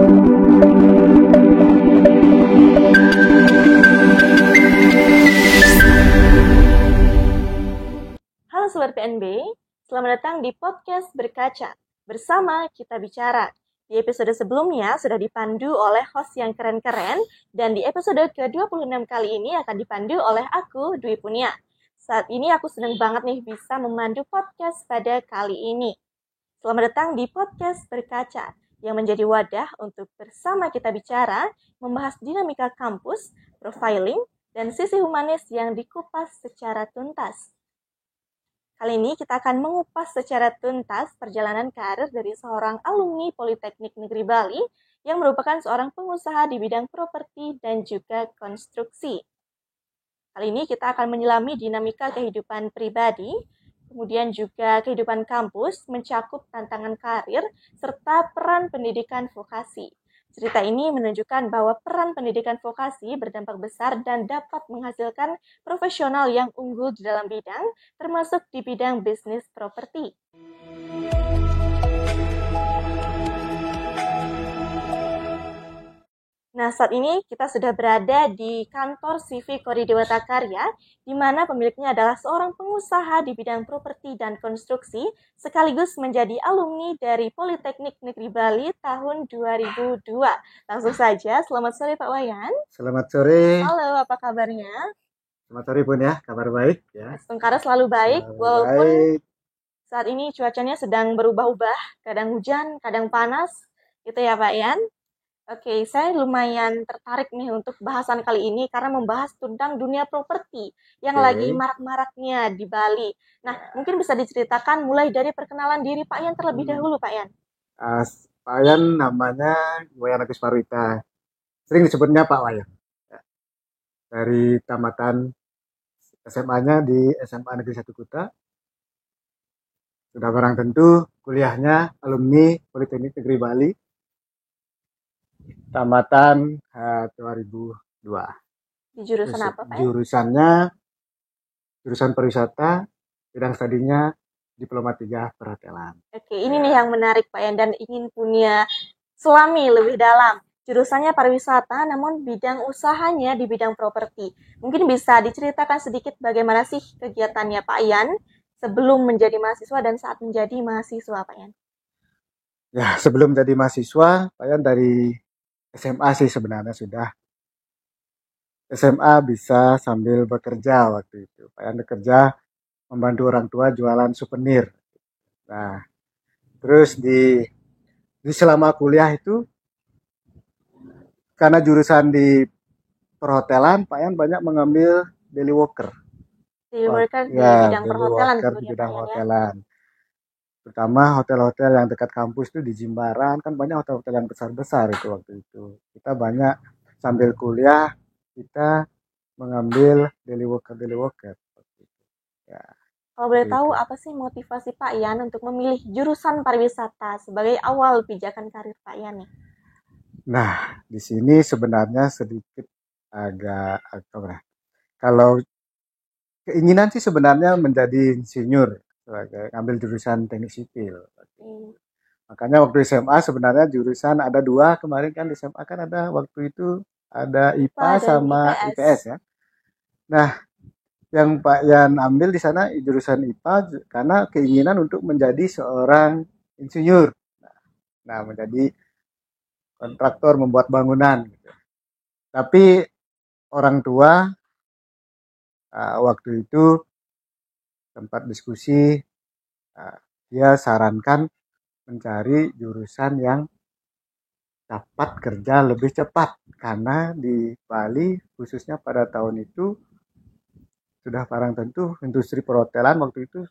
Halo Sobat PNB, selamat datang di podcast Berkaca. Bersama kita bicara. Di episode sebelumnya sudah dipandu oleh host yang keren-keren, dan di episode ke-26 kali ini akan dipandu oleh aku, Dwi Punia. Saat ini aku senang banget nih bisa memandu podcast pada kali ini. Selamat datang di podcast Berkaca, yang menjadi wadah untuk bersama kita bicara, membahas dinamika kampus, profiling, dan sisi humanis yang dikupas secara tuntas. Kali ini kita akan mengupas secara tuntas perjalanan karir dari seorang alumni Politeknik Negeri Bali yang merupakan seorang pengusaha di bidang properti dan juga konstruksi. Kali ini kita akan menyelami dinamika kehidupan pribadi, kemudian juga kehidupan kampus, mencakup tantangan karir, serta peran pendidikan vokasi. Cerita ini menunjukkan bahwa peran pendidikan vokasi berdampak besar dan dapat menghasilkan profesional yang unggul di dalam bidang, termasuk di bidang bisnis properti. Nah, saat ini kita sudah berada di kantor CV Kori Dewata Karya, di mana pemiliknya adalah seorang pengusaha di bidang properti dan konstruksi, sekaligus menjadi alumni dari Politeknik Negeri Bali tahun 2002. Langsung saja, selamat sore Pak Wayan. Selamat sore. Halo, apa kabarnya? Selamat sore Bun ya, kabar baik ya. Tengkara selalu baik, Selalu walaupun baik. saat ini cuacanya sedang berubah-ubah, kadang hujan, kadang panas, gitu ya Pak Yan. Oke, saya lumayan tertarik nih untuk bahasan kali ini karena membahas tentang dunia properti yang lagi marak-maraknya di Bali. Nah, mungkin bisa diceritakan mulai dari perkenalan diri Pak Yan terlebih dahulu, Pak Yan. Pak Wayan namanya Wayan Agus Parwita. Sering disebutnya Pak Wayan. Dari tamatan SMA-nya di SMA Negeri 1 Kuta. Sudah barang tentu kuliahnya alumni Politeknik Negeri Bali. Tamatan 2002. Di jurusan apa, Pak? Jurusan pariwisata, bidang studinya Diploma 3 Perhotelan. Oke, ini nih yang menarik Pak Yan dan ingin punya suami lebih dalam. Jurusannya pariwisata, namun bidang usahanya di bidang properti. Mungkin bisa diceritakan sedikit bagaimana sih kegiatannya Pak Yan sebelum menjadi mahasiswa dan saat menjadi mahasiswa, Pak Yan? Ya, sebelum jadi mahasiswa, Pak Yan dari SMA sih sebenarnya sudah. SMA bisa sambil bekerja waktu itu. Pak Yan bekerja membantu orang tua jualan souvenir. Nah, terus di selama kuliah itu, karena jurusan di perhotelan, Pak Yan banyak mengambil daily worker. Daily worker di bidang perhotelan. Di bidang hotelan. Terutama hotel-hotel yang dekat kampus itu di Jimbaran, kan banyak hotel-hotel yang besar-besar itu waktu itu. Kita banyak sambil kuliah, kita mengambil daily worker. Ya. Kalau boleh tahu, apa sih motivasi Pak Yan untuk memilih jurusan pariwisata sebagai awal pijakan karir Pak Yan nih? Nah, di sini sebenarnya sedikit agak kalau keinginan sih sebenarnya menjadi insinyur, ngambil jurusan teknik sipil. Makanya waktu SMA sebenarnya jurusan ada 2 kemarin kan di SMA kan ada waktu itu ada IPA sama IPS ya. Nah, yang Pak Yan ambil di sana jurusan IPA karena keinginan untuk menjadi seorang insinyur. Nah, menjadi kontraktor membuat bangunan. Gitu. Tapi orang tua waktu itu tempat diskusi dia sarankan mencari jurusan yang dapat kerja lebih cepat karena di Bali khususnya pada tahun itu sudah barang tentu industri perhotelan waktu itu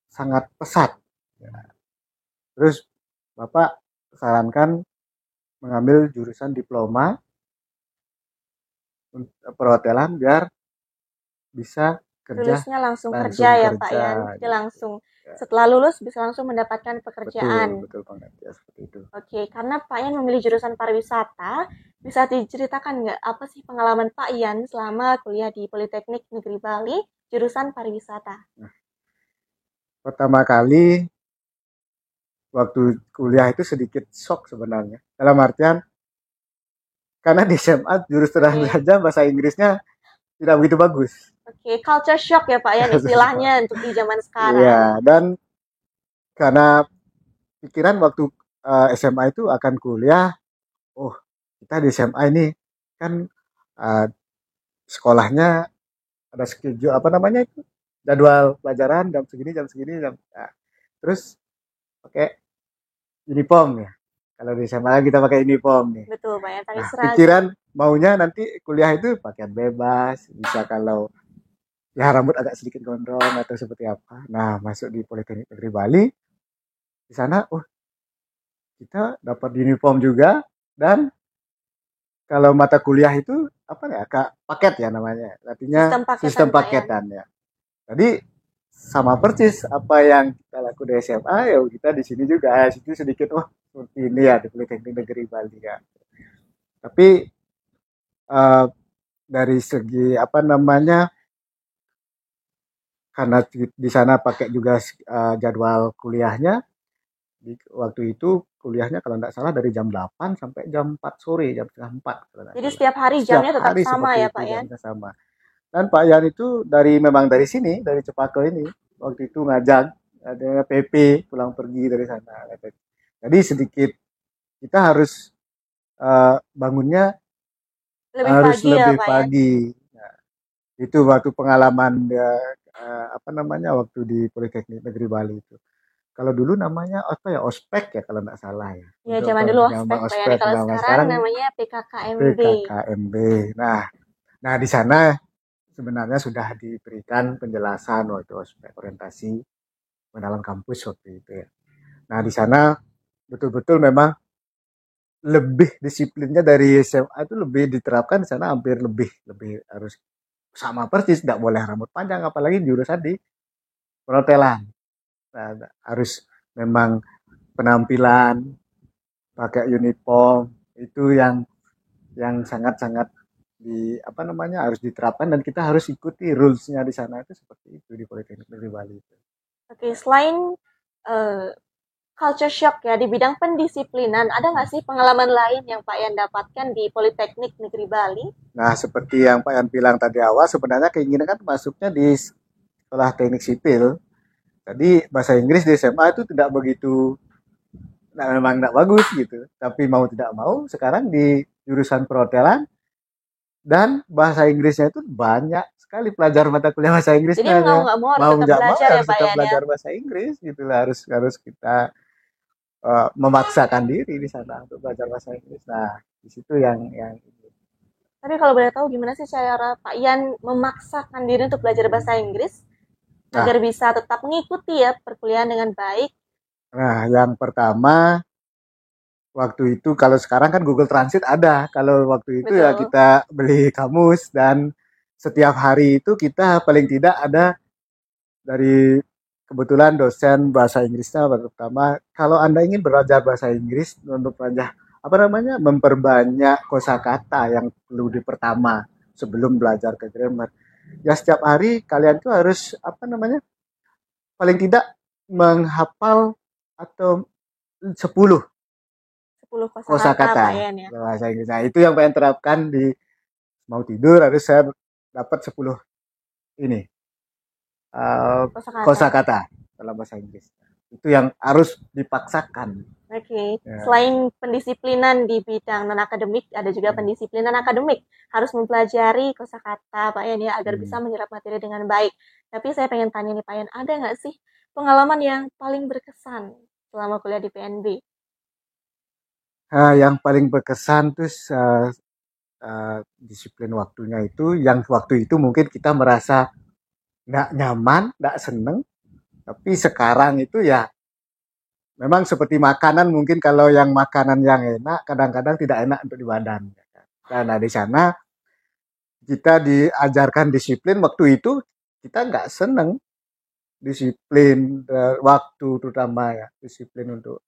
sangat pesat. Terus Bapak sarankan mengambil jurusan diploma perhotelan biar bisa kerja. Lulusnya langsung kerja ya Pak Yan. Jadi langsung setelah lulus bisa langsung mendapatkan pekerjaan. Betul banget ya seperti itu. Oke, karena Pak Yan memilih jurusan pariwisata, bisa diceritakan nggak apa sih pengalaman Pak Yan selama kuliah di Politeknik Negeri Bali jurusan pariwisata? Pertama kali waktu kuliah itu sedikit shock sebenarnya. Dalam artian karena di SMA jurus terang Oke, saja bahasa Inggrisnya tidak begitu bagus. oke, culture shock ya Pak Yan istilahnya untuk di zaman sekarang. Iya, dan karena pikiran waktu SMA itu akan kuliah, oh kita di SMA ini kan eh, sekolahnya ada schedule apa namanya itu jadwal pelajaran jam segini jam nah, terus pakai uniform ya. Kalau di SMA kita pakai uniform nih. Betul Pak Yan, pakai Nah, seragam. pikiran maunya nanti kuliah itu pakaian bebas, bisa kalau ya rambut agak sedikit gondrong atau seperti apa. Nah, masuk di Politeknik Negeri Bali, di sana oh kita dapat uniform juga dan kalau mata kuliah itu apa ya kak paket ya namanya, artinya Sistem paketan sistem Pak Yan. paketan ya. Jadi sama persis apa yang kita lakukan di SMA ya kita di sini juga situ sedikit oh seperti ini ya di Politeknik Negeri Bali ya. Tapi uh, dari segi apa namanya karena di sana pakai juga jadwal kuliahnya di waktu itu kuliahnya kalau tidak salah dari jam 8 sampai jam 4 sore jam setengah 4 kalau tidak Jadi salah setiap hari setiap jamnya tetap hari sama seperti ya itu Pak Yan. jamnya sama dan Pak Yan itu memang dari sini dari Cepaka ini waktu itu ngajak ada PP pulang pergi dari sana jadi sedikit kita harus bangunnya Lebih harus pagi ya lebih Pak Yan. pagi. Nah, itu waktu pengalaman dia apa namanya waktu di Politeknik Negeri Bali itu. Kalau dulu namanya apa ya ospek ya kalau nggak salah ya. Ya Untuk zaman dulu ospek penyambang Pak Yan. ospek Kalau nama sekarang sekarang namanya PKKMB. PKKMB. Nah, nah di sana sebenarnya sudah diberikan penjelasan waktu ospek orientasi mendalam kampus waktu itu ya. Nah di sana betul-betul memang lebih disiplinnya dari SMA itu lebih diterapkan di sana hampir lebih lebih harus sama persis nggak boleh rambut panjang apalagi jurusan di perhotelan. Nah, harus memang penampilan pakai uniform itu yang sangat-sangat di apa namanya harus diterapkan dan kita harus ikuti rulesnya di sana itu seperti itu di Politeknik Negeri Bali itu. Oke, selain eh, culture shock ya di bidang pendisiplinan, ada nggak sih pengalaman lain yang Pak Yan dapatkan di Politeknik Negeri Bali? Nah seperti yang Pak Yan bilang tadi awal sebenarnya keinginan kan masuknya di sekolah teknik sipil. Jadi bahasa Inggris di SMA itu tidak begitu nah, memang tidak bagus gitu. Tapi mau tidak mau sekarang di jurusan perhotelan dan bahasa Inggrisnya itu banyak sekali pelajar mata kuliah bahasa Jadi Inggrisnya mau nggak mau harus mau tetap nggak mau belajar ya harus Pak tetap Yan ya. belajar bahasa Inggris gitu lah harus harus kita memaksakan diri di sana untuk belajar bahasa Inggris. Nah di situ yang Tapi kalau boleh tahu gimana sih cara Pak Yan memaksakan diri untuk belajar bahasa Inggris nah agar bisa tetap mengikuti ya perkuliahan dengan baik? nah yang pertama waktu itu kalau sekarang kan Google Translate ada kalau waktu itu ya Betul. kita beli kamus dan setiap hari itu kita paling tidak ada dari kebetulan dosen bahasa Inggrisnya pertama kalau Anda ingin belajar bahasa Inggris untuk belajar apa namanya memperbanyak kosakata yang perlu di pertama sebelum belajar ke grammar ya setiap hari kalian tuh harus apa namanya paling tidak menghafal atau 10 10 kosakata kosakata Pak Yan ya. bahasa Inggris. Nah, itu yang pengen terapkan di mau tidur harus saya dapat 10 ini Kosakata. kosakata dalam bahasa Inggris. Itu yang harus dipaksakan. Oke, Ya. selain pendisiplinan di bidang non-akademik, ada juga pendisiplinan akademik. Harus mempelajari kosakata, Pak Yan, ya, agar Hmm. bisa menyerap materi dengan baik. Tapi saya pengen tanya nih, Pak Yan, ada nggak sih pengalaman yang paling berkesan selama kuliah di PNB? Yang paling berkesan tuh disiplin waktunya itu, yang waktu itu mungkin kita merasa nggak nyaman, nggak seneng, tapi sekarang itu ya memang seperti makanan mungkin kalau yang makanan yang enak kadang-kadang tidak enak untuk di badan. Nah di sana kita diajarkan disiplin waktu itu kita nggak seneng disiplin waktu terutama ya disiplin untuk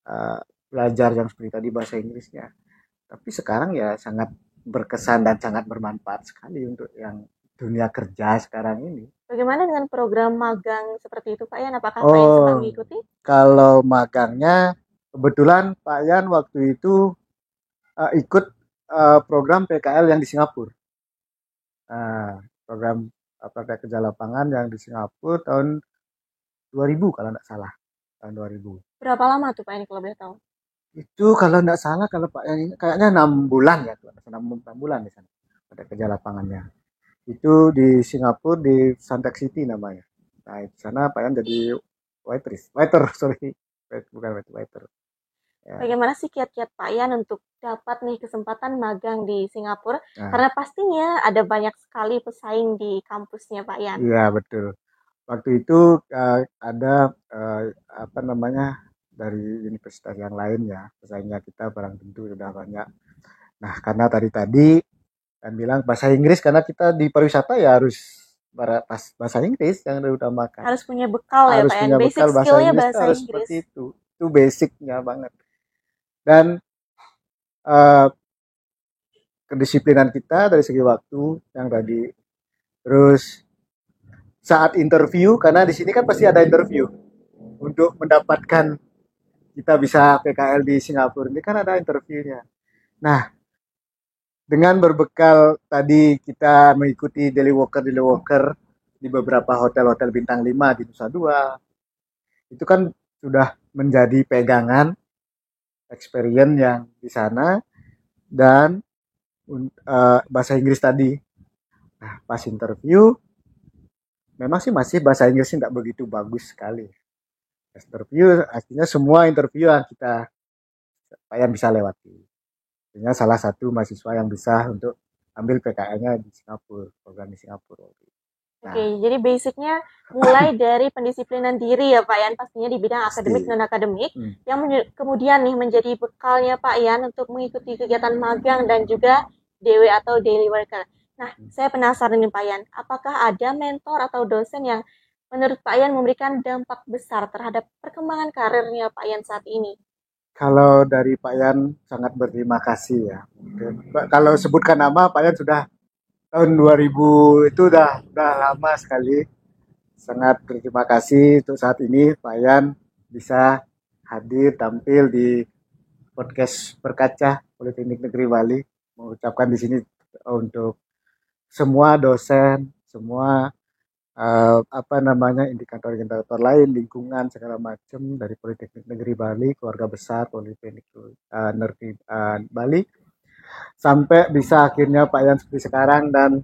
uh, belajar yang seperti tadi bahasa Inggrisnya tapi sekarang ya sangat berkesan dan sangat bermanfaat sekali untuk yang dunia kerja sekarang ini. Bagaimana dengan program magang seperti itu Pak Yan? Apakah Pak Yan sempat Oh, mengikuti? kalau magangnya kebetulan Pak Yan waktu itu ikut program PKL yang di Singapura. Nah, program praktek kerja lapangan yang di Singapura tahun 2000 kalau tidak salah, tahun 2000. Berapa lama tuh Pak Yan kalau boleh tahu? Itu kalau tidak salah kalau Pak Yan kayaknya 6 bulan ya, 6 bulan di sana praktek kerja lapangannya. Itu di Singapura di Suntec City namanya. Nah, di sana Pak Yan jadi waiter, sorry, bukan waiter. Ya. Bagaimana sih kiat-kiat Pak Yan untuk dapat nih kesempatan magang di Singapura? Nah, Karena pastinya ada banyak sekali pesaing di kampusnya Pak Yan. iya betul. Waktu itu ada apa namanya dari universitas yang lain ya, pesaingnya kita barang tentu sudah banyak. Nah, karena tadi kan bilang bahasa Inggris karena kita di pariwisata ya harus bahasa Inggris yang diutamakan. Harus punya bekal ya Harus Pak Yan. punya Basic bekal bahasa skill-nya Inggris bahasa harus Inggris. seperti itu. Itu basicnya banget. Dan uh, kedisiplinan kita dari segi waktu yang tadi. Terus saat interview, karena di sini kan pasti ada interview untuk mendapatkan kita bisa PKL di Singapura ini kan ada interviewnya. Nah, dengan berbekal tadi kita mengikuti daily walker di beberapa hotel-hotel bintang 5 di Nusa Dua, itu kan sudah menjadi pegangan experience yang di sana dan bahasa Inggris tadi. Nah, pas interview, memang sih masih bahasa Inggrisnya tidak begitu bagus sekali. Interview, artinya semua interview yang kita yang bisa lewati. Artinya salah satu mahasiswa yang bisa untuk ambil PKL-nya di Singapura, program di Singapura. Nah. Oke, jadi basicnya mulai dari pendisiplinan diri ya Pak Yan, pastinya di bidang akademik dan akademik, yang kemudian nih menjadi bekalnya Pak Yan untuk mengikuti kegiatan magang dan juga DW atau daily worker. Nah, saya penasaran nih Pak Yan, apakah ada mentor atau dosen yang menurut Pak Yan memberikan dampak besar terhadap perkembangan karirnya Pak Yan saat ini? Kalau dari Pak Yan sangat berterima kasih ya. Kalau sebutkan nama Pak Yan sudah tahun 2000 itu udah lama sekali. Sangat berterima kasih untuk saat ini Pak Yan bisa hadir tampil di podcast Berkaca Politeknik Negeri Bali. Mengucapkan di sini untuk semua dosen, semua apa namanya indikator-indikator lain, lingkungan segala macam dari Politeknik Negeri Bali, keluarga besar Politeknik Negeri Bali, sampai bisa akhirnya Pak Yan seperti sekarang dan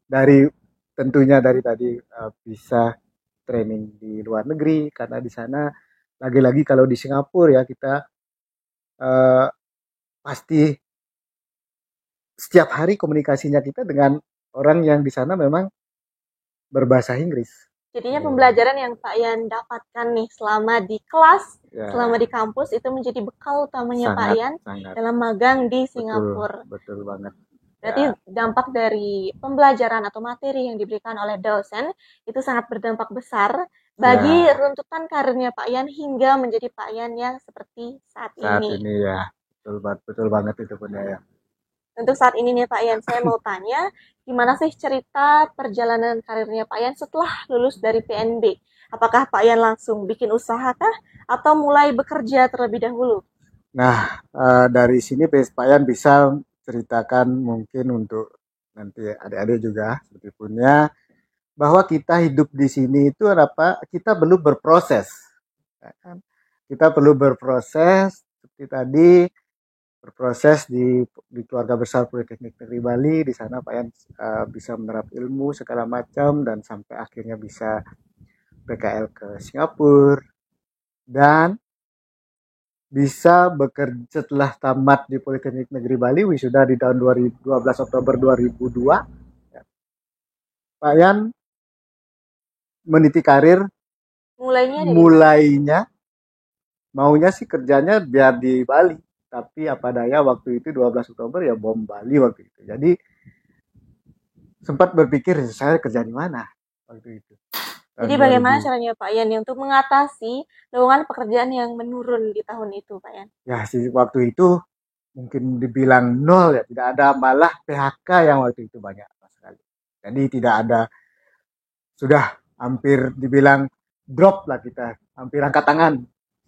dari tentunya dari tadi bisa training di luar negeri karena di sana lagi-lagi kalau di Singapura ya kita pasti setiap hari komunikasinya kita dengan orang yang di sana memang berbahasa Inggris. Jadinya pembelajaran yang Pak Yan dapatkan nih selama di kelas, selama di kampus itu menjadi bekal utamanya Pak Yan dalam magang di Singapura. Betul banget. Berarti dampak dari pembelajaran atau materi yang diberikan oleh dosen itu sangat berdampak besar bagi runtutan karirnya Pak Yan hingga menjadi Pak Yan yang seperti saat ini. Saat ini ya, betul banget itu pun ya. Untuk saat ini nih Pak Yan, saya mau tanya, gimana sih cerita perjalanan karirnya Pak Yan setelah lulus dari PNB? Apakah Pak Yan langsung bikin usaha kah? Atau mulai bekerja terlebih dahulu? Nah, dari sini Pak Yan bisa ceritakan mungkin untuk nanti adik-adik juga seperti punya, bahwa kita hidup di sini itu apa? Kita perlu berproses. Kita perlu berproses, seperti tadi, berproses di keluarga besar Politeknik Negeri Bali. Di sana Pak Yan bisa menerap ilmu segala macam dan sampai akhirnya bisa PKL ke Singapura dan bisa bekerja setelah tamat di Politeknik Negeri Bali wisuda di tahun 2012 Oktober 2002. Pak Yan meniti karir mulainya maunya sih kerjanya biar di Bali. Tapi apa daya waktu itu 12 Oktober ya bom Bali waktu itu. Jadi sempat berpikir saya kerja di mana waktu itu. Jadi bagaimana caranya Pak Yan untuk mengatasi lowongan pekerjaan yang menurun di tahun itu Pak Yan? Ya sih waktu itu mungkin dibilang nol ya, tidak ada, malah PHK yang waktu itu banyak sekali. Jadi tidak ada, sudah hampir dibilang drop lah kita, hampir angkat tangan.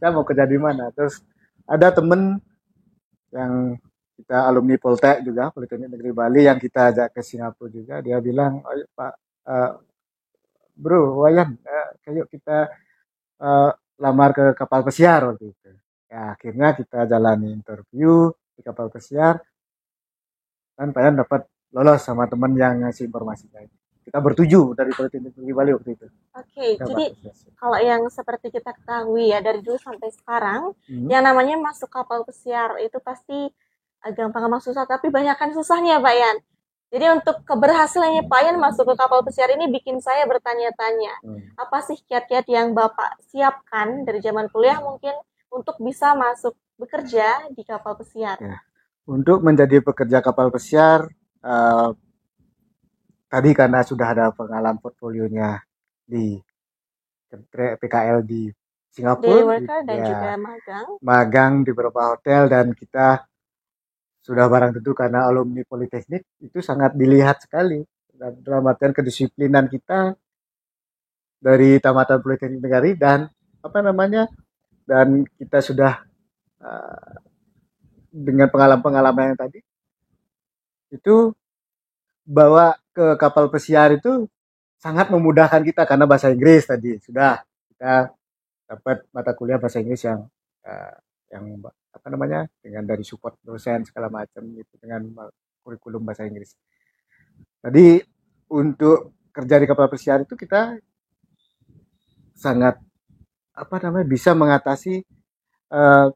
Saya mau kerja di mana? Terus ada temen yang kita alumni Poltek juga, Politeknik Negeri Bali, yang kita ajak ke Singapura juga. Dia bilang, "Ayo Pak, eh, Bro, Wayan, kayak kita eh, lamar ke kapal pesiar waktu itu." Ya, akhirnya kita jalani interview di kapal pesiar dan Pak Yan dapat lolos sama teman yang ngasih informasinya. Kita bertujuh dari Politeknik Negeri Bali waktu itu. Oke, Dapat jadi seleksi. kalau yang seperti kita ketahui ya dari dulu sampai sekarang, Hmm. yang namanya masuk kapal pesiar itu pasti gampang-gampang susah, tapi banyak kan susahnya Pak Yan. Jadi untuk keberhasilannya Pak Yan masuk ke kapal pesiar ini bikin saya bertanya-tanya, apa sih kiat-kiat yang Bapak siapkan dari zaman kuliah mungkin untuk bisa masuk bekerja di kapal pesiar? Ya. Untuk menjadi pekerja kapal pesiar, eh, tadi karena sudah ada pengalaman portfolionya di PKL di Daily Singapura, worker dan juga ya magang. magang di beberapa hotel, dan kita sudah barang tentu karena alumni Politeknik itu sangat dilihat sekali dalam artian kedisiplinan kita dari tamatan Politeknik Negari, dan apa namanya, dan kita sudah uh, dengan pengalaman-pengalaman yang tadi itu bawa ke kapal pesiar itu sangat memudahkan kita karena bahasa Inggris tadi sudah kita dapat mata kuliah bahasa Inggris uh, yang apa namanya, dengan dari support dosen segala macam gitu, dengan kurikulum bahasa Inggris. Jadi untuk kerja di kapal pesiar itu kita sangat apa namanya bisa mengatasi uh,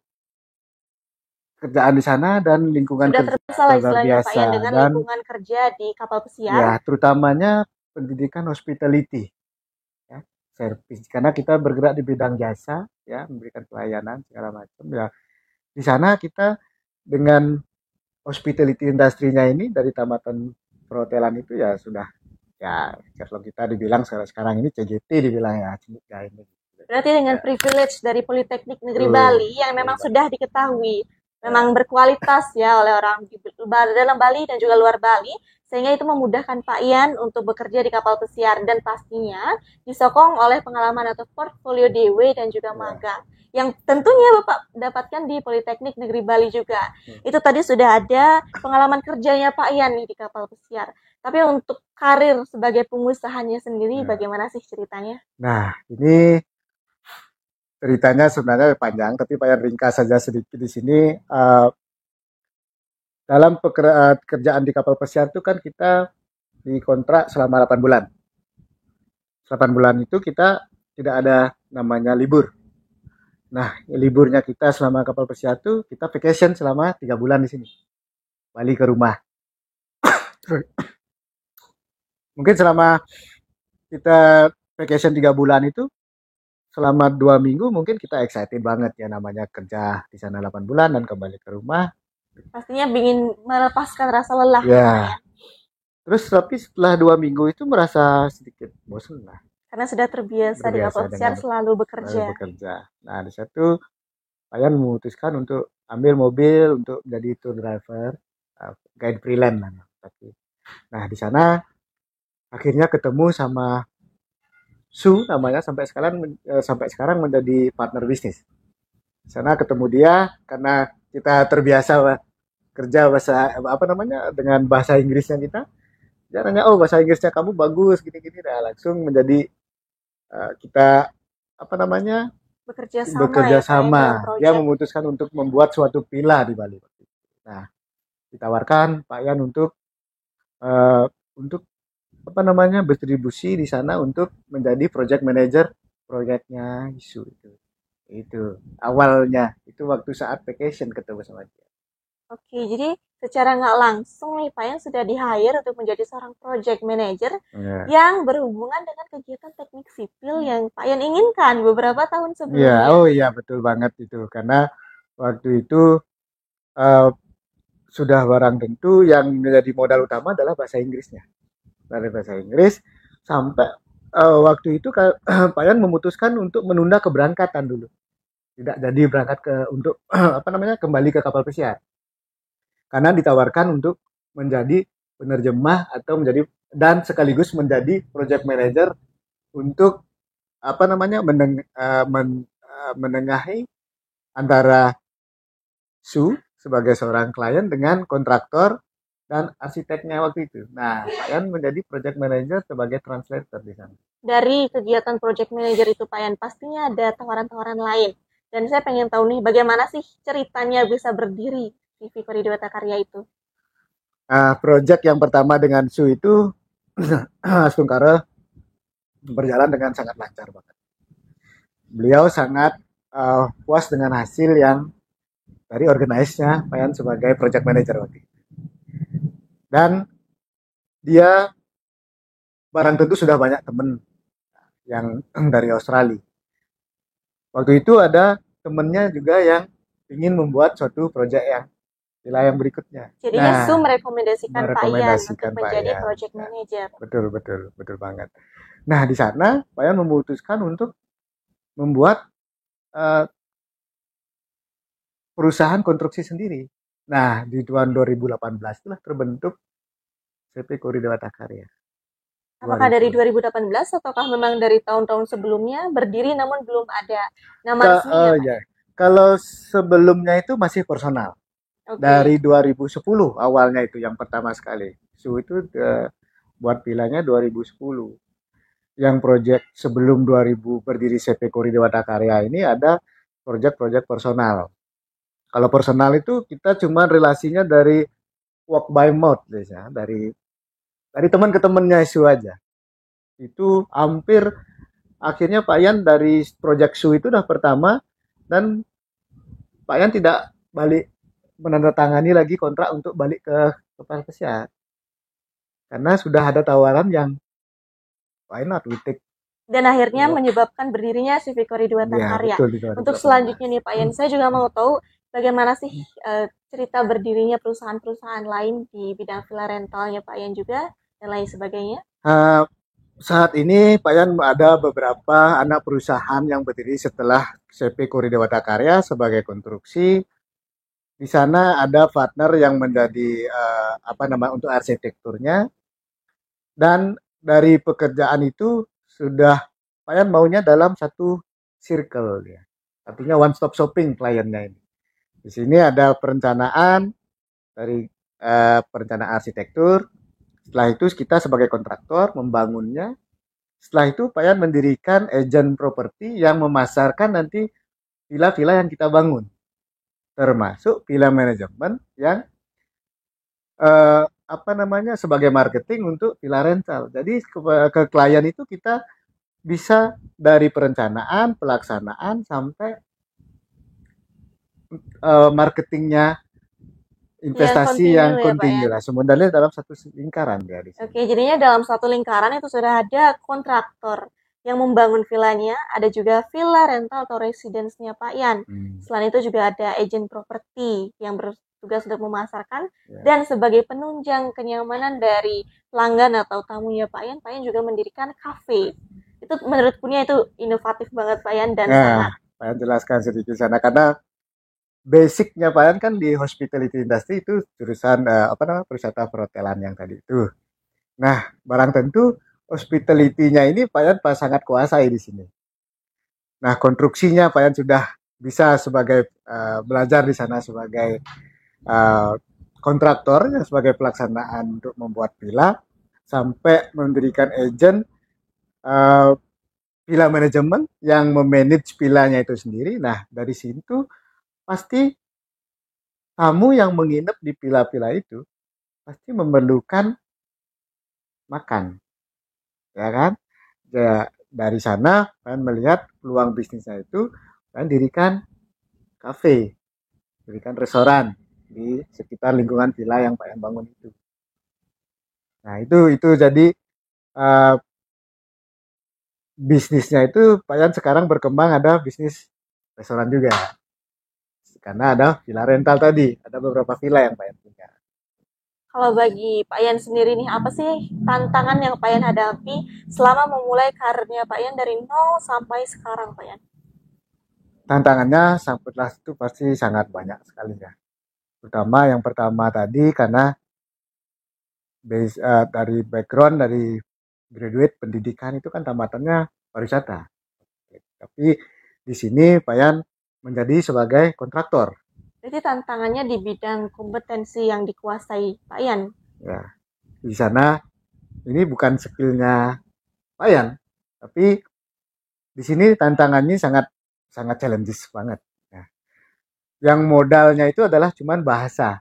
kerjaan di sana dan lingkungan Sudah kerja terbiasa lah luar istilahnya Pak biasa, Yan dengan dan lingkungan kerja di kapal pesiar. ya terutamanya pendidikan hospitality ya, service, karena kita bergerak di bidang jasa ya, memberikan pelayanan segala macam ya. Di sana kita dengan hospitality industrinya ini dari tamatan perhotelan itu ya sudah, ya kalau kita dibilang sekarang ini CGT dibilang ya, ya ini. Berarti dengan Ya, privilege dari Politeknik Negeri betul, Bali yang memang betul, sudah diketahui memang ya, berkualitas ya oleh orang di dalam Bali dan juga luar Bali, sehingga itu memudahkan Pak Ian untuk bekerja di kapal pesiar dan pastinya disokong oleh pengalaman atau portfolio DW dan juga ya. magang yang tentunya Bapak dapatkan di Politeknik Negeri Bali juga. Itu tadi sudah ada pengalaman kerjanya Pak Ian nih di kapal pesiar. Tapi untuk karir sebagai pengusahanya sendiri, Ya. bagaimana sih ceritanya? Nah, ini ceritanya sebenarnya panjang, tapi Pak ringkas saja sedikit di sini. Dalam pekerjaan di kapal pesiar itu kan kita dikontrak selama 8 bulan. 8 bulan itu kita tidak ada namanya libur. Nah, liburnya kita selama kapal pesiar itu kita vacation selama 3 bulan di sini. Balik ke rumah. Mungkin selama kita vacation 3 bulan itu, selama 2 minggu mungkin kita excited banget ya, namanya kerja di sana 8 bulan dan kembali ke rumah. Pastinya ingin melepaskan rasa lelah Ya, ya, terus tapi setelah 2 minggu itu merasa sedikit bosan lah. karena sudah terbiasa di kapal pesiar Dengan selalu bekerja. bekerja. Nah, di situ saya memutuskan untuk ambil mobil untuk jadi tour driver, guide freelance lah. Nah, di sana akhirnya ketemu sama Su namanya, sampai sekarang menjadi partner bisnis. Di sana ketemu dia karena kita terbiasa kerja bahasa apa namanya dengan bahasa Inggrisnya kita. Dia nanya, "Oh, bahasa Inggrisnya kamu bagus gini-gini." Nah, langsung menjadi kita apa namanya Bekerja bekerja sama ya dalam sama. Dia proyek. memutuskan untuk membuat suatu villa di Bali. Nah, ditawarkan Pak Yan uh, untuk apa namanya berdistribusi di sana untuk menjadi project manager proyeknya isu itu awalnya itu waktu saat vacation ketemu sama dia. Oke, jadi secara nggak langsung nih Pak Yan sudah di-hire untuk menjadi seorang project manager Ya. yang berhubungan dengan kegiatan teknik sipil yang Pak Yan inginkan beberapa tahun Ya, sebelumnya. oh iya betul banget itu, karena waktu itu uh, sudah barang tentu yang menjadi modal utama adalah bahasa Inggrisnya. Dari bahasa Inggris sampai waktu itu Pak Yan memutuskan untuk menunda keberangkatan dulu. Tidak jadi berangkat untuk apa namanya kembali ke kapal pesiar. Karena ditawarkan untuk menjadi penerjemah atau menjadi dan sekaligus menjadi project manager untuk menengahi antara Su sebagai seorang klien dengan kontraktor dan arsiteknya waktu itu. Nah, Pak Yan menjadi project manager sebagai translator di sana. Dari kegiatan project manager itu Pak Yan, pastinya ada tawaran-tawaran lain. Dan saya pengen tahu nih, bagaimana sih ceritanya bisa berdiri TV Koridewata Karya itu? Project yang pertama dengan Su itu Astungkara berjalan dengan sangat lancar banget. Beliau sangat puas dengan hasil yang dari organize-nya Pak Yan sebagai project manager waktu itu. Dan dia barang tentu sudah banyak teman yang dari Australia. Waktu itu ada temennya juga yang ingin membuat suatu proyek yang wilayah yang berikutnya. Jadinya Su merekomendasikan Pak Yan untuk Pak menjadi Yan. project manager. Betul banget. Nah, di sana Pak Yan memutuskan untuk membuat perusahaan konstruksi sendiri. Nah, di tahun 2018 itulah terbentuk CP Koridewata Karya. Apakah dari 2018 ataukah memang dari tahun-tahun sebelumnya berdiri namun belum ada nama resminya, Pak? Ya. Kalau sebelumnya itu masih personal. Okay. Dari 2010 awalnya itu yang pertama sekali. Su itu buat pilanya 2010. Yang proyek sebelum 2000 berdiri CP Koridewata Karya ini ada proyek-proyek personal. Kalau personal itu kita cuma relasinya dari walk by mouth biasanya, dari teman ke temannya Su aja. Itu hampir akhirnya Pak Yan dari proyek Su itu udah pertama dan Pak Yan tidak balik menandatangani lagi kontrak untuk balik ke Kepala Pesiar. Karena sudah ada tawaran yang why not we take. Dan akhirnya menyebabkan berdirinya CV Koridewata Karya. Betul, untuk selanjutnya nih Pak Yan, saya juga mau tahu bagaimana sih cerita berdirinya perusahaan-perusahaan lain di bidang villa rentalnya Pak Yan juga dan lain sebagainya. Saat ini Pak Yan ada beberapa anak perusahaan yang berdiri setelah CP Koridewata Karya sebagai konstruksi. Di sana ada partner yang menjadi untuk arsitekturnya, dan dari pekerjaan itu sudah Pak Yan maunya dalam satu circle ya. Artinya one stop shopping kliennya ini. Di sini ada perencanaan dari perencanaan arsitektur. Setelah itu kita sebagai kontraktor membangunnya. Setelah itu Pak Yan mendirikan agent properti yang memasarkan nanti villa-villa yang kita bangun. Termasuk villa manajemen yang sebagai marketing untuk villa rental. Jadi ke klien itu kita bisa dari perencanaan, pelaksanaan sampai marketingnya, investasi yang kontinu lah. Semuanya dalam satu lingkaran ya. Oke, jadinya dalam satu lingkaran itu sudah ada kontraktor yang membangun villanya, ada juga villa rental atau residence-nya Pak Yan. Selain itu juga ada agent properti yang bertugas untuk memasarkan dan sebagai penunjang kenyamanan dari pelanggan atau tamunya Pak Yan juga mendirikan kafe. Itu menurut punya itu inovatif banget Pak Yan dan sangat. Pak Yan jelaskan sedikit sana karena basicnya Pak Yan kan di hospitality industry itu jurusan perwisata perhotelan yang tadi itu. Nah, barang tentu hospitality-nya ini Pak Yan sangat kuasai di sini. Nah, konstruksinya Pak Yan sudah bisa sebagai belajar di sana sebagai kontraktor, sebagai pelaksanaan untuk membuat villa, sampai mendirikan agent villa manajemen yang memanage villanya itu sendiri. Nah, dari situ pasti tamu yang menginap di villa-villa itu pasti memerlukan makan, ya kan? Ya, dari sana kan melihat peluang bisnisnya itu dan dirikan kafe, dirikan restoran di sekitar lingkungan villa yang Pak Yan bangun itu. Nah itu jadi bisnisnya itu Pak Yan sekarang berkembang, ada bisnis restoran juga. Karena ada villa rental tadi, ada beberapa villa yang Pak Yan punya. Kalau bagi Pak Yan sendiri nih, apa sih tantangan yang Pak Yan hadapi selama memulai karirnya Pak Yan dari nol sampai sekarang Pak Yan? Tantangannya setelah itu pasti sangat banyak sekali ya. Terutama yang pertama tadi karena dari background dari graduate pendidikan itu kan tamatannya pariwisata. Tapi di sini Payan menjadi sebagai kontraktor. Jadi tantangannya di bidang kompetensi yang dikuasai Pak Ian. Ya, di sana ini bukan skillnya Payan, tapi di sini tantangannya sangat sangat challenges banget. Ya. Yang modalnya itu adalah cuman bahasa,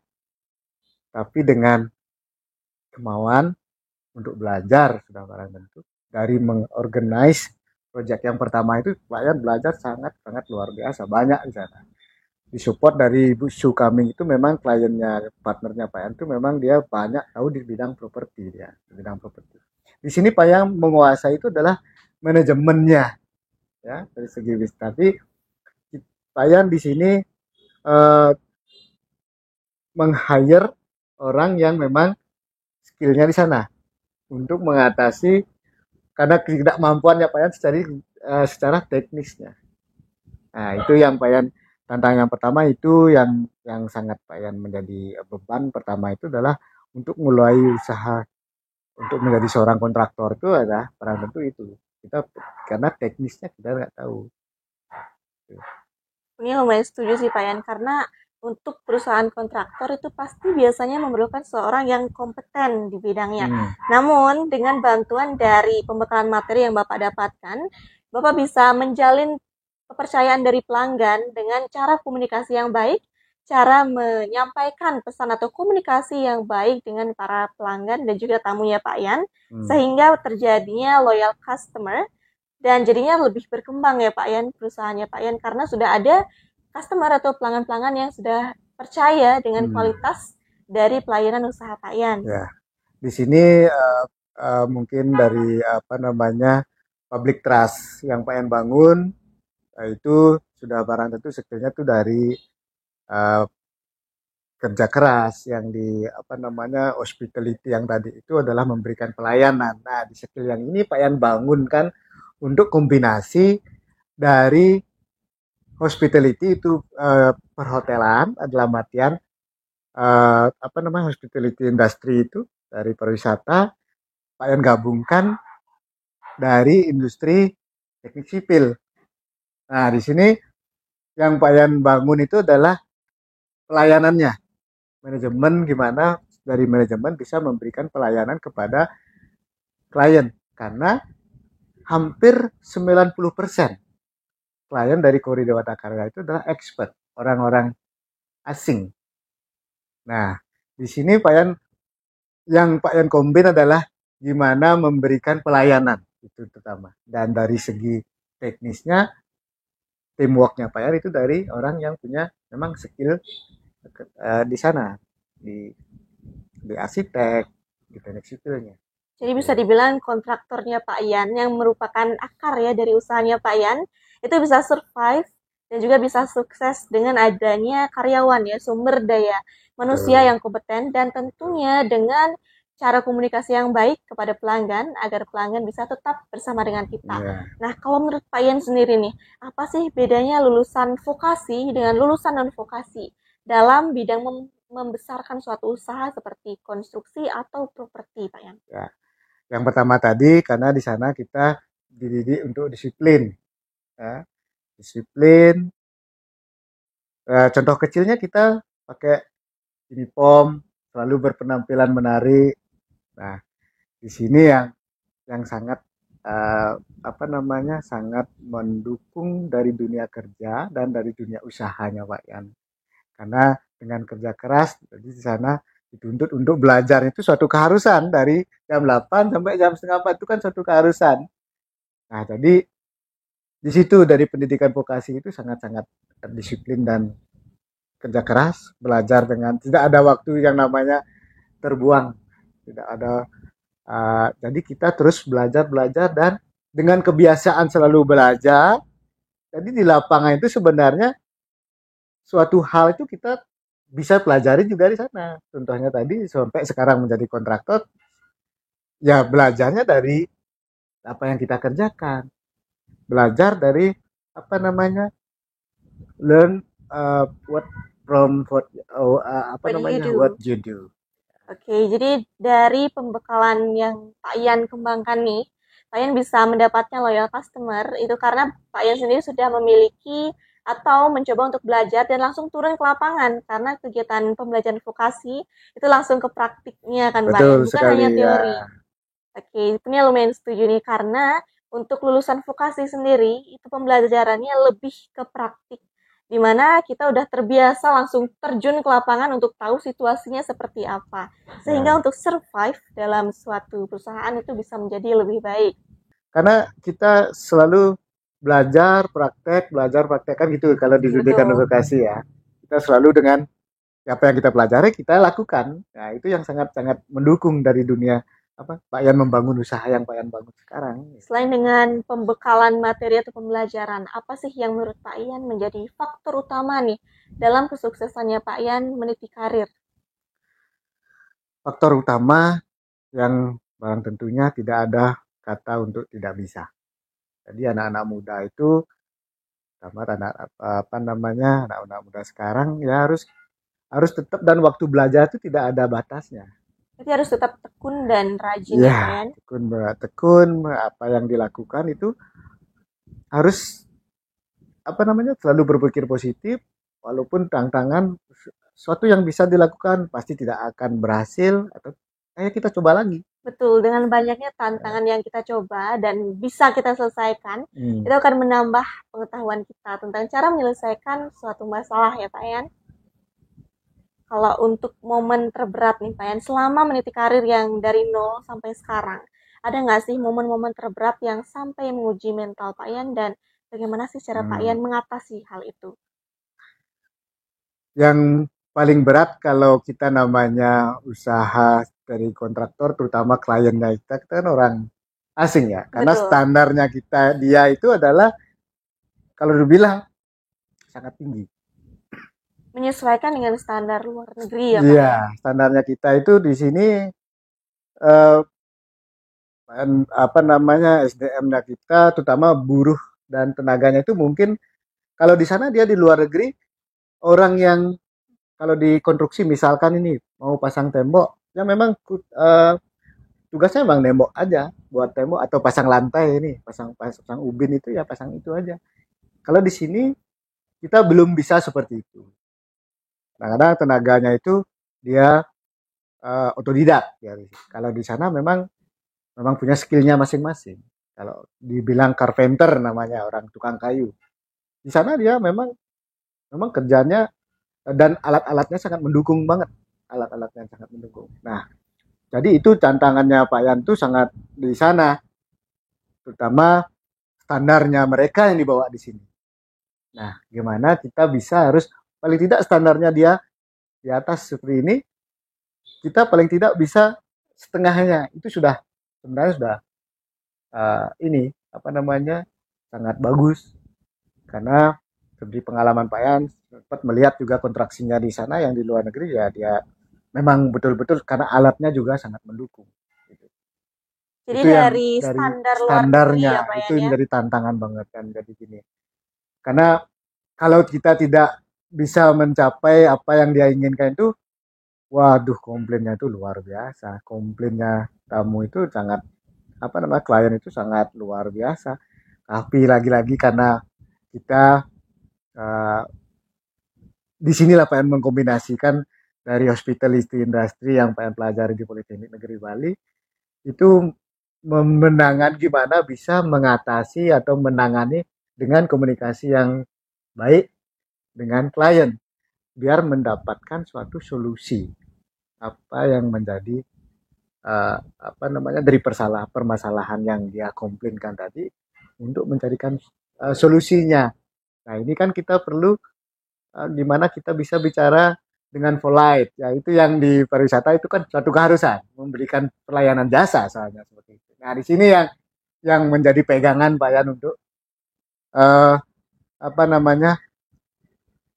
tapi dengan kemauan untuk belajar sudah barang tentu dari mengorganize proyek yang pertama itu Payan belajar sangat sangat luar biasa banyak di sana. Disupport dari Bu Su Kaming itu memang kliennya partnernya Pak Yan itu memang dia banyak tahu di bidang properti dia di bidang properti. Di sini Pak Yan menguasai itu adalah manajemennya ya dari segi bisnis. Tapi Pak Yan di sini uh, meng-hire orang yang memang skillnya di sana untuk mengatasi karena ketidakmampuannya Pak Yan secara teknisnya. Nah, itu yang Pak Yan tantangan yang pertama itu yang sangat Pak Yan menjadi beban pertama itu adalah untuk mulai usaha untuk menjadi seorang kontraktor itu adalah peran tentu itu kita karena teknisnya kita nggak tahu. Ini lumayan setuju sih Pak Ian, karena untuk perusahaan kontraktor itu pasti biasanya memerlukan seorang yang kompeten di bidangnya. Namun dengan bantuan dari pembekalan materi yang Bapak dapatkan, Bapak bisa menjalin kepercayaan dari pelanggan dengan cara komunikasi yang baik, cara menyampaikan pesan atau komunikasi yang baik dengan para pelanggan dan juga tamunya Pak Ian, sehingga terjadinya loyal customer dan jadinya lebih berkembang ya Pak Ian perusahaannya Pak Ian karena sudah ada customer atau pelanggan-pelanggan yang sudah percaya dengan kualitas dari pelayanan usaha Pak Ian. Ya, di sini mungkin dari apa namanya public trust yang Pak Ian bangun itu sudah barang tentu skillnya tuh dari kerja keras yang di apa namanya hospitality yang tadi itu adalah memberikan pelayanan. Nah di skill yang ini Pak Yan bangun kan untuk kombinasi dari hospitality itu perhotelan adalah matian apa namanya hospitality industry itu dari pariwisata Pak Yan gabungkan dari industri teknik sipil. Nah di sini yang Pak Yan bangun itu adalah pelayanannya. Manajemen gimana dari manajemen bisa memberikan pelayanan kepada klien karena hampir 90% klien dari Kori Dewata Karya itu adalah expert, orang-orang asing. Nah, di sini Pak Yan kombin adalah gimana memberikan pelayanan itu pertama. Dan dari segi teknisnya teamworknya Pak Yan itu dari orang yang punya memang skill di sana di arsitek, di teknik sipilnya. Jadi bisa dibilang kontraktornya Pak Ian yang merupakan akar ya dari usahanya Pak Ian itu bisa survive dan juga bisa sukses dengan adanya karyawan ya sumber daya manusia yang kompeten dan tentunya dengan cara komunikasi yang baik kepada pelanggan agar pelanggan bisa tetap bersama dengan kita. Nah kalau menurut Pak Ian sendiri nih apa sih bedanya lulusan vokasi dengan lulusan non vokasi dalam bidang membesarkan suatu usaha seperti konstruksi atau properti Pak Ian? Ya. Yang pertama tadi karena di sana kita dididik untuk disiplin, ya. Disiplin. Contoh kecilnya kita pakai uniform, selalu berpenampilan menarik. Nah, di sini yang sangat apa namanya sangat mendukung dari dunia kerja dan dari dunia usahanya Pak Yan. Karena dengan kerja keras, jadi di sana dituntut untuk belajar itu suatu keharusan dari jam 8 sampai jam setengah 4 itu kan suatu keharusan. Nah, jadi di situ dari pendidikan vokasi itu sangat-sangat disiplin dan kerja keras, belajar dengan tidak ada waktu yang namanya terbuang, tidak ada. Jadi kita terus belajar dan dengan kebiasaan selalu belajar, jadi di lapangan itu sebenarnya suatu hal itu kita bisa pelajari juga di sana. Contohnya tadi sampai sekarang menjadi kontraktor, ya belajarnya dari apa yang kita kerjakan. Belajar dari apa namanya learn what from what you do. Oke, jadi dari pembekalan yang Pak Ian kembangkan nih, Pak Ian bisa mendapatkan loyal customer itu karena Pak Ian sendiri sudah memiliki atau mencoba untuk belajar dan langsung turun ke lapangan karena kegiatan pembelajaran vokasi itu langsung ke praktiknya kan Pak Betul Ian, bukan sekali hanya ya. teori. Oke, ini lumayan setuju nih karena untuk lulusan vokasi sendiri itu pembelajarannya lebih ke praktik di mana kita udah terbiasa langsung terjun ke lapangan untuk tahu situasinya seperti apa. Sehingga Ya. untuk survive dalam suatu perusahaan itu bisa menjadi lebih baik. Karena kita selalu belajar praktek kan gitu kalau di pendidikan Betul. edukasi ya. Kita selalu dengan apa yang kita pelajari kita lakukan. Nah, itu yang sangat-sangat mendukung dari dunia apa Pak Yan membangun usaha yang Pak Yan bangun sekarang. Selain dengan pembekalan materi atau pembelajaran, apa sih yang menurut Pak Ian menjadi faktor utama nih dalam kesuksesannya Pak Ian meniti karir? Faktor utama yang barang tentunya tidak ada kata untuk tidak bisa. Jadi anak-anak muda itu sama apa namanya anak-anak muda sekarang ya harus tetap dan waktu belajar itu tidak ada batasnya. Jadi harus tetap tekun dan rajin ya Pak Ya, Ian? tekun apa yang dilakukan itu harus apa namanya selalu berpikir positif walaupun tantangan suatu yang bisa dilakukan pasti tidak akan berhasil atau kita coba lagi. Betul, dengan banyaknya tantangan yang kita coba dan bisa kita selesaikan, Hmm. itu akan menambah pengetahuan kita tentang cara menyelesaikan suatu masalah ya Pak Yan. Kalau untuk momen terberat nih Pak Yan, selama meniti karir yang dari nol sampai sekarang, ada nggak sih momen-momen terberat yang sampai menguji mental Pak Yan dan bagaimana sih cara Pak Hmm. Yan mengatasi hal itu? Yang paling berat kalau kita namanya usaha dari kontraktor terutama kliennya kita kan orang asing ya karena Betul, standarnya dia itu adalah kalau dibilang sangat tinggi. menyesuaikan dengan standar luar negeri ya Pak Iya, Yan. standarnya kita itu di sini eh, apa namanya SDM-nya kita terutama buruh dan tenaganya itu mungkin kalau di sana dia di luar negeri orang yang kalau di konstruksi misalkan ini mau pasang tembok ya memang tugasnya memang nembok aja buat tembok atau pasang lantai ini pasang ubin itu ya pasang itu aja. Kalau di sini kita belum bisa seperti itu. Kadang-kadang tenaganya itu dia otodidak ya. Kalau di sana memang memang punya skillnya masing-masing. Kalau dibilang carpenter namanya orang tukang kayu, di sana dia memang memang kerjanya dan alat-alatnya sangat mendukung banget, alat-alatnya sangat mendukung. Nah, jadi itu tantangannya Pak Yan tuh sangat di sana, terutama standarnya mereka yang dibawa di sini. Nah, gimana kita bisa harus paling tidak standarnya dia di atas seperti ini, kita paling tidak bisa setengahnya. Itu sudah sebenarnya sudah ini apa namanya sangat bagus karena dari pengalaman Pak Yan sempat melihat juga kontraksinya di sana yang di luar negeri ya dia memang betul-betul karena alatnya juga sangat mendukung. Gitu. Jadi Itu yang dari dari standar luar negeri standarnya ya Pak itu Yan yang ya. jadi tantangan banget kan jadi gini. Karena kalau kita tidak bisa mencapai apa yang dia inginkan itu, waduh komplainnya itu luar biasa. Komplainnya tamu itu sangat apa namanya klien itu sangat luar biasa. Tapi lagi-lagi karena kita uh, di sinilah pengen mengkombinasikan dari hospitality industry yang pengen pelajari di Politeknik Negeri Bali itu memenangan gimana bisa mengatasi atau menangani dengan komunikasi yang baik dengan klien biar mendapatkan suatu solusi apa yang menjadi apa namanya dari permasalahan yang dia komplainkan tadi untuk mencarikan solusinya. Nah ini kan kita perlu gimana kita bisa bicara dengan polite, ya itu yang di pariwisata itu kan suatu keharusan memberikan pelayanan jasa soalnya seperti itu. Nah di sini yang menjadi pegangan Pak Yan untuk uh, apa namanya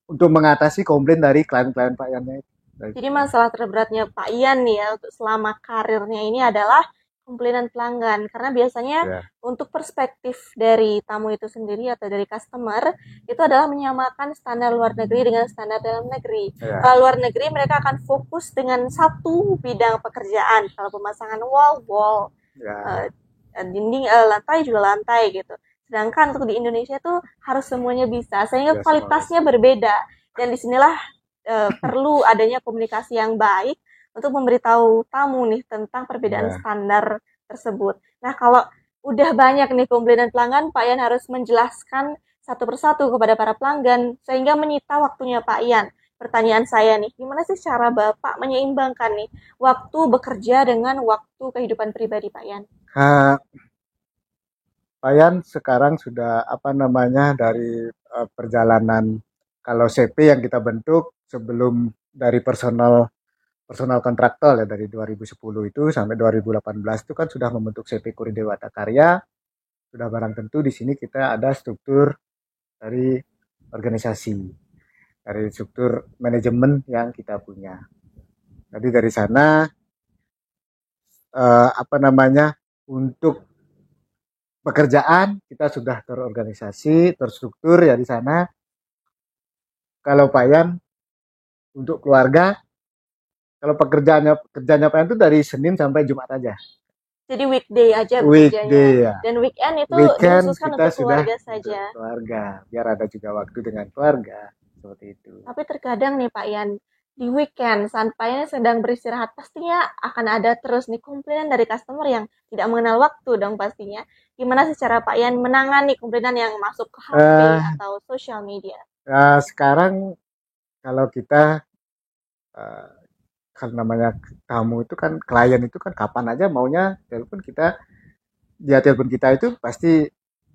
untuk mengatasi komplain dari klien-klien Pak Yannya itu. Jadi masalah terberatnya Pak Ian nih ya untuk selama karirnya ini adalah komplainan pelanggan, karena biasanya Ya, untuk perspektif dari tamu itu sendiri atau dari customer itu adalah menyamakan standar luar negeri dengan standar dalam negeri. ya, Kalau luar negeri mereka akan fokus dengan satu bidang pekerjaan, kalau pemasangan wall, ya, eh, dinding, lantai juga lantai gitu. Sedangkan untuk di Indonesia tuh harus semuanya bisa, sehingga ya semua kualitasnya bisa. berbeda. Dan disinilah perlu adanya komunikasi yang baik untuk memberitahu tamu nih tentang perbedaan Ya, standar tersebut. Nah, kalau udah banyak nih komplainan pelanggan, Pak Ian harus menjelaskan satu persatu kepada para pelanggan sehingga menyita waktunya Pak Ian. Pertanyaan saya nih, gimana sih cara Bapak menyeimbangkan nih waktu bekerja dengan waktu kehidupan pribadi Pak Ian? Kak Payan sekarang sudah apa namanya dari perjalanan kalau CP yang kita bentuk sebelum dari personal personal kontraktor ya dari 2010 itu sampai 2018 itu kan sudah membentuk CP Kurin Dewata Karya. Sudah barang tentu di sini kita ada struktur dari organisasi, dari struktur manajemen yang kita punya. Jadi dari sana apa namanya untuk pekerjaan kita sudah terorganisasi, terstruktur ya di sana. Kalau Payan untuk keluarga, kalau pekerjaannya Payan itu dari Senin sampai Jumat aja. Jadi weekday aja bekerjanya. Weekday ya. Dan weekend itu Weekend dikhususkan kita untuk sudah keluarga untuk saja. keluarga, biar ada juga waktu dengan keluarga seperti itu. Tapi terkadang nih Pak Ian, di weekend saat Pak Ian sedang beristirahat, pastinya akan ada terus nih komplainan dari customer yang tidak mengenal waktu dong pastinya. Gimana sih cara Pak Ian menangani komplainan yang masuk ke HP Eh, atau sosial media? sekarang kalau kita eh, kan namanya tamu itu kan klien itu kan kapan aja maunya telepon kita, dia telepon kita itu pasti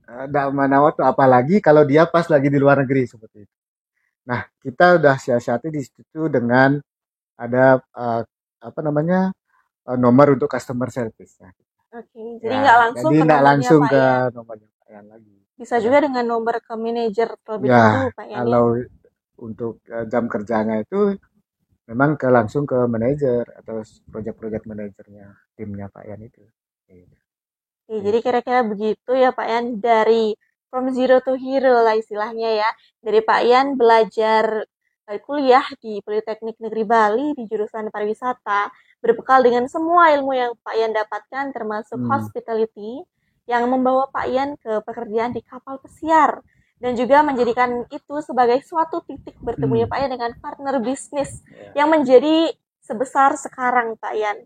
tidak mana waktu, apalagi kalau dia pas lagi di luar negeri seperti itu. Nah, kita udah siasati di situ dengan ada apa namanya nomor untuk customer service. Nah, Oke, jadi ya, nggak langsung jadi ke tidak nomornya langsung Pak ke Ian. nomornya klien lagi. Bisa Karena juga dengan nomor ke manajer terlebih ya dahulu Pak Ian ya. kalau untuk jam kerjanya itu memang ke langsung ke manajer atau project-project manajernya timnya Pak Yan itu. Gitu. Oke, jadi kira-kira begitu ya Pak Ian dari from zero to hero lah istilahnya ya. Dari Pak Ian belajar kuliah di Politeknik Negeri Bali di jurusan pariwisata, berbekal dengan semua ilmu yang Pak Ian dapatkan termasuk Hmm. hospitality yang membawa Pak Ian ke pekerjaan di kapal pesiar dan juga menjadikan itu sebagai suatu titik bertemunya Hmm. Pak Ian dengan partner bisnis Ya. yang menjadi sebesar sekarang Pak Ian.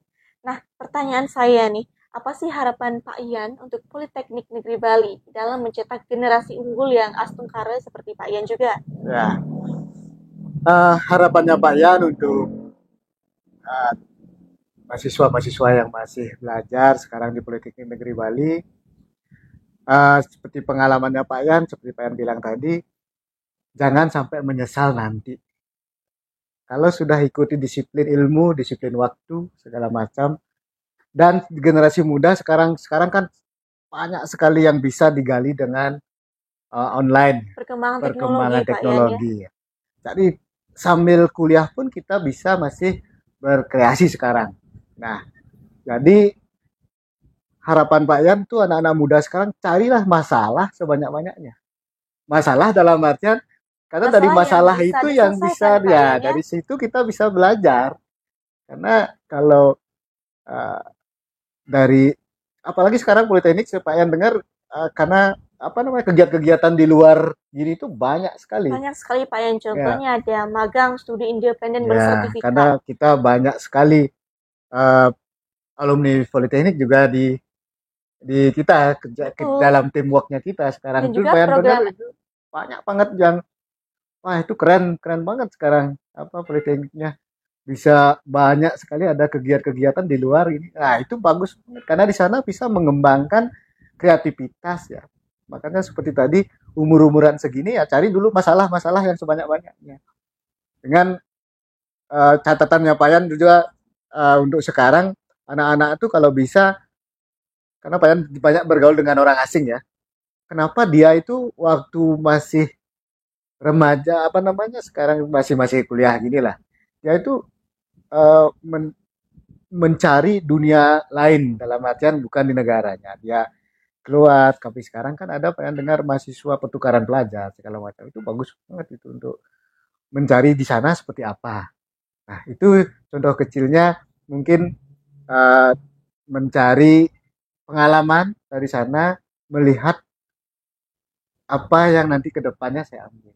Nah, pertanyaan saya nih, apa sih harapan Pak Ian untuk Politeknik Negeri Bali dalam mencetak generasi unggul yang astungkara seperti Pak Ian juga? Ya. Harapannya Pak Yan untuk uh, mahasiswa-mahasiswa yang masih belajar sekarang di Politeknik Negeri Bali, seperti pengalamannya Pak Yan, seperti Pak Yan bilang tadi, jangan sampai menyesal nanti. Kalau sudah ikuti disiplin ilmu, disiplin waktu, segala macam, dan generasi muda sekarang sekarang kan banyak sekali yang bisa digali dengan online, Perkembangan teknologi perkembangan Pak Ian ya. teknologi. Jadi sambil kuliah pun kita bisa masih berkreasi sekarang. Nah, jadi harapan Pak Yan tuh anak-anak muda sekarang carilah masalah sebanyak-banyaknya. Masalah dalam artian karena dari Masalah yang masalah bisa itu yang diselesaikan bisa Pak ya Ian ya. dari situ kita bisa belajar. Karena kalau uh, dari apalagi sekarang politeknik supaya dengar karena apa namanya kegiatan-kegiatan di luar gini itu banyak sekali. Banyak sekali Pak Ian, Ya, contohnya ada magang studi independen ya bersertifikat. karena kita banyak sekali uh, alumni politeknik juga di kita kerja Betul. dalam teamworknya kita sekarang Dan itu juga bayan dengar program itu banyak banget yang wah itu keren keren banget sekarang apa politekniknya bisa banyak sekali ada kegiatan-kegiatan di luar ini. Nah, itu bagus karena di sana bisa mengembangkan kreativitas ya. Makanya seperti tadi umur-umuran segini ya cari dulu masalah-masalah yang sebanyak-banyaknya. Dengan catatannya Payan juga untuk sekarang anak-anak itu kalau bisa karena Payan banyak bergaul dengan orang asing ya. Kenapa dia itu waktu masih remaja apa namanya sekarang masih masih kuliah gini lah. Dia itu uh, mencari dunia lain, dalam artian bukan di negaranya. Dia keluar, tapi sekarang kan ada yang dengar mahasiswa pertukaran pelajar segala macam, itu bagus banget itu untuk mencari di sana seperti apa. Nah itu contoh kecilnya, mungkin uh, mencari pengalaman dari sana, melihat apa yang nanti kedepannya saya ambil.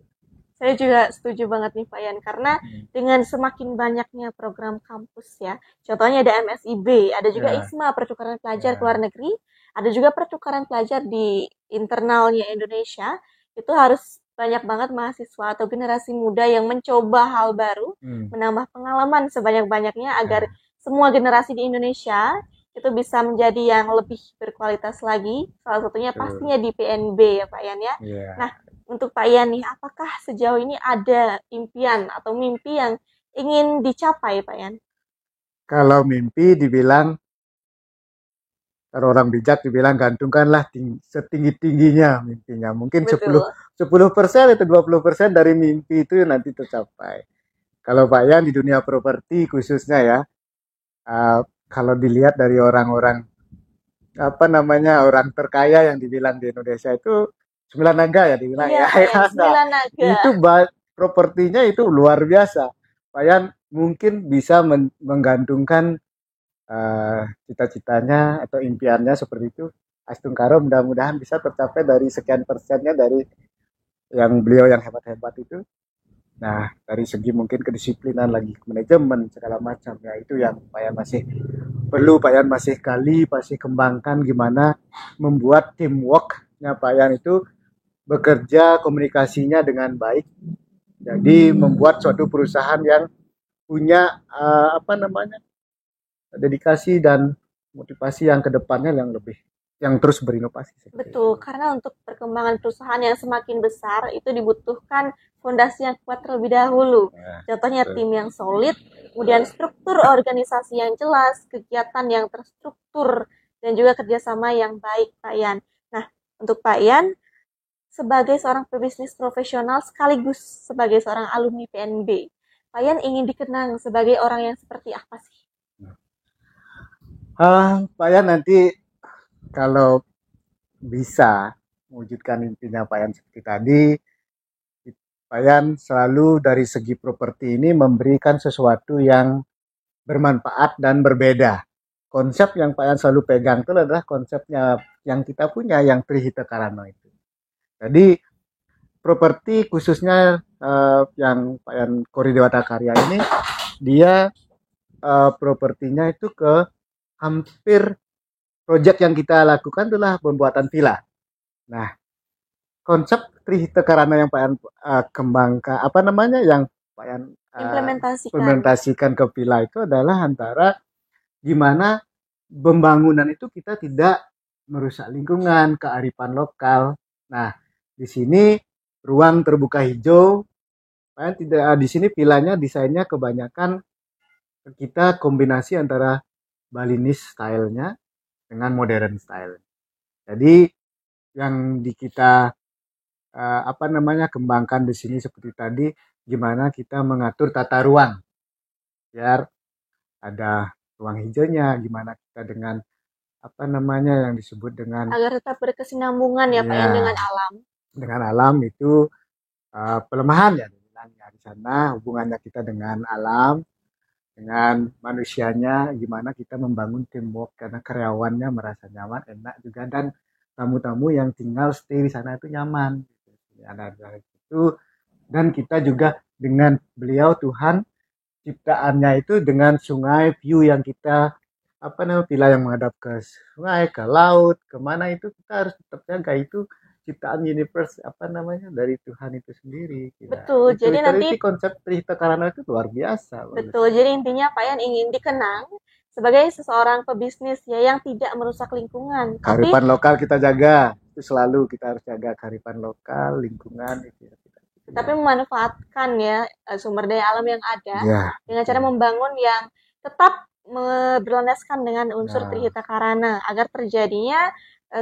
Saya juga setuju banget nih Pak Yan, karena dengan semakin banyaknya program kampus ya, contohnya ada MSIB, ada juga Ya, ISMA, pertukaran pelajar ke ya, luar negeri, ada juga pertukaran pelajar di internalnya Indonesia, itu harus banyak banget mahasiswa atau generasi muda yang mencoba hal baru, hmm, menambah pengalaman sebanyak-banyaknya agar ya, semua generasi di Indonesia itu bisa menjadi yang lebih berkualitas lagi, salah satunya betul. pastinya di PNB ya Pak Yan ya. Nah, Ya, untuk Pak Ian nih, apakah sejauh ini ada impian atau mimpi yang ingin dicapai, Pak Ian? kalau mimpi dibilang, kalau orang bijak dibilang gantungkanlah setinggi-tingginya mimpinya. Mungkin sepuluh Betul. 10% atau 20% dari mimpi itu nanti tercapai. Kalau Pak Yan di dunia properti khususnya ya, uh, kalau dilihat dari orang-orang, apa namanya, orang terkaya yang dibilang di Indonesia itu, sembilan naga ya dibilang Iya, ya. Pak Ian. Nah, Sembilan naga. itu propertinya itu luar biasa. Pak Yan mungkin bisa menggantungkan cita-citanya atau impiannya seperti itu. Astungkaro mudah-mudahan bisa tercapai dari sekian persennya dari yang beliau yang hebat-hebat itu. Nah, dari segi mungkin kedisiplinan lagi, manajemen segala macam ya, itu yang Pak Yan masih perlu, Pak Yan masih masih kembangkan gimana membuat teamworknya Pak Yan itu bekerja komunikasinya dengan baik. Jadi membuat suatu perusahaan yang punya apa namanya, dedikasi dan motivasi yang kedepannya yang lebih, yang terus berinovasi seperti Betul, itu. karena untuk perkembangan perusahaan yang semakin besar itu dibutuhkan fondasi yang kuat terlebih dahulu. Ya, Contohnya betul. tim yang solid, kemudian struktur organisasi yang jelas, kegiatan yang terstruktur, dan juga kerjasama yang baik, Pak Ian. Nah, untuk Pak Ian, sebagai seorang pebisnis profesional sekaligus sebagai seorang alumni PNB, Pak Ian ingin dikenang sebagai orang yang seperti apa sih? Pak Yan nanti kalau bisa mewujudkan impinya Pak Yan seperti tadi, Pak Yan selalu dari segi properti ini memberikan sesuatu yang bermanfaat dan berbeda. Konsep yang Pak Yan selalu pegang itu adalah konsepnya yang kita punya, yang Trihita Karana itu. Jadi properti khususnya yang Pak Yan Kori Dewata Karya ini, dia propertinya itu ke hampir, proyek yang kita lakukan adalah pembuatan villa. Nah, konsep Trihita Karana yang Pak Yan kembangkan, apa namanya, yang Pak Yan Implementasikan. implementasikan ke villa itu adalah antara gimana pembangunan itu kita tidak merusak lingkungan, kearifan lokal. Nah, di sini ruang terbuka hijau, Pak Yan tidak, di sini villanya desainnya kebanyakan kita kombinasi antara Balinese stylenya dengan modern style. Jadi yang di kita apa namanya kembangkan di sini seperti tadi, gimana kita mengatur tata ruang biar ada ruang hijaunya, gimana kita dengan apa namanya yang disebut dengan, Agar tetap berkesinambungan ya Pak Ian dengan ya, alam. dengan alam itu, pelemahan ya dibilangnya di sana, hubungannya kita dengan alam, dengan manusianya, gimana kita membangun teamwork karena karyawannya merasa nyaman, enak juga, dan tamu-tamu yang tinggal stay di sana itu nyaman. Ya, dari itu, dan kita juga dengan beliau Tuhan ciptaannya itu dengan sungai, view yang kita, apa namanya, villa yang menghadap ke sungai, ke laut, kemana itu kita harus tetap jaga itu ciptaan universe, apa namanya, dari Tuhan itu sendiri. Kita Betul, itu jadi nanti itu konsep Trihita Karana itu luar biasa betul. bagusnya. Jadi intinya Pak Ian ingin dikenang sebagai seseorang pebisnis ya yang tidak merusak lingkungan, tapi Kearifan lokal kita jaga, itu selalu kita harus jaga kearifan lokal, lingkungan itu ya, kita tapi jaga. memanfaatkan ya sumber daya alam yang ada Ya, dengan cara betul. membangun yang tetap berlandaskan dengan unsur Nah, Trihita Karana agar terjadinya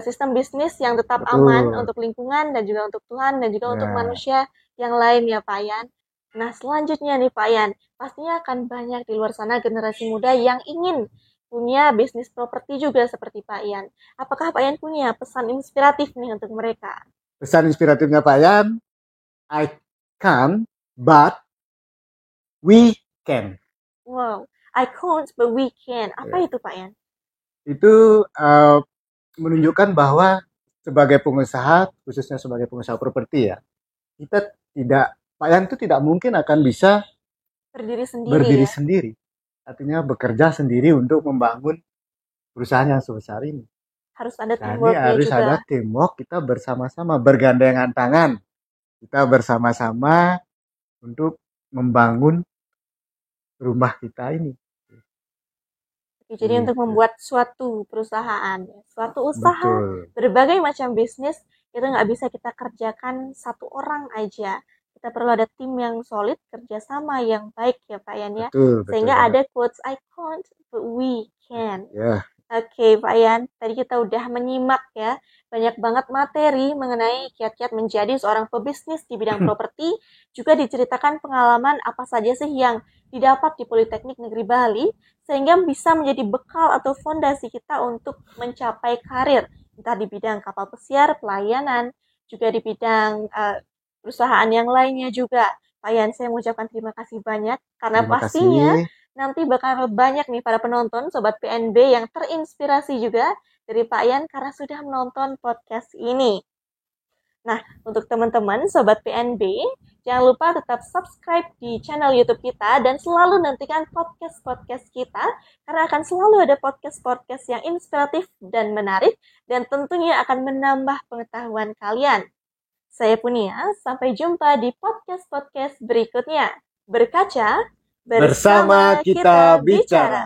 sistem bisnis yang tetap aman betul. untuk lingkungan dan juga untuk Tuhan dan juga untuk Ya, manusia yang lain ya Pak Ian. Nah, selanjutnya nih Pak Yan, pastinya akan banyak di luar sana generasi muda yang ingin punya bisnis properti juga seperti Pak Yan. Apakah Pak Yan punya pesan inspiratif nih untuk mereka? Pesan inspiratifnya Pak Yan, I can, but we can. Wow, I can't but we can. Apa Ya. itu Pak Yan? Itu menunjukkan bahwa sebagai pengusaha, khususnya sebagai pengusaha properti ya, kita tidak, Pak Yan itu tidak mungkin akan bisa Berdiri sendiri berdiri ya. sendiri. Artinya bekerja sendiri untuk membangun perusahaan yang sebesar ini. Harus ada Jadi teamworknya harus juga. ada teamwork, kita bersama-sama, bergandengan tangan. Kita bersama-sama untuk membangun rumah kita ini. Jadi untuk Gitu. membuat suatu perusahaan, suatu usaha, Betul. berbagai macam bisnis, itu nggak bisa kita kerjakan satu orang aja. Kita perlu ada tim yang solid, kerjasama yang baik ya Pak Yan ya. Betul, betul Sehingga banget. ada quotes, I can't, but we can. Ya, Oke, Pak Yan. Tadi kita udah menyimak ya, banyak banget materi mengenai kiat-kiat menjadi seorang pebisnis di bidang properti. Juga diceritakan pengalaman apa saja sih yang didapat di Politeknik Negeri Bali, sehingga bisa menjadi bekal atau fondasi kita untuk mencapai karir, entah di bidang kapal pesiar, pelayanan, juga di bidang perusahaan yang lainnya juga. Pak Yan, saya mengucapkan terima kasih banyak, karena terima pastinya kasih. nanti bakal banyak nih para penonton Sobat PNB yang terinspirasi juga dari Pak Yan karena sudah menonton podcast ini. Nah, untuk teman-teman Sobat PNB, jangan lupa tetap subscribe di channel YouTube kita dan selalu nantikan podcast-podcast kita karena akan selalu ada podcast-podcast yang inspiratif dan menarik dan tentunya akan menambah pengetahuan kalian. Saya Punia, sampai jumpa di podcast-podcast berikutnya. Berkaca Bersama bersama kita kita bicara. bicara.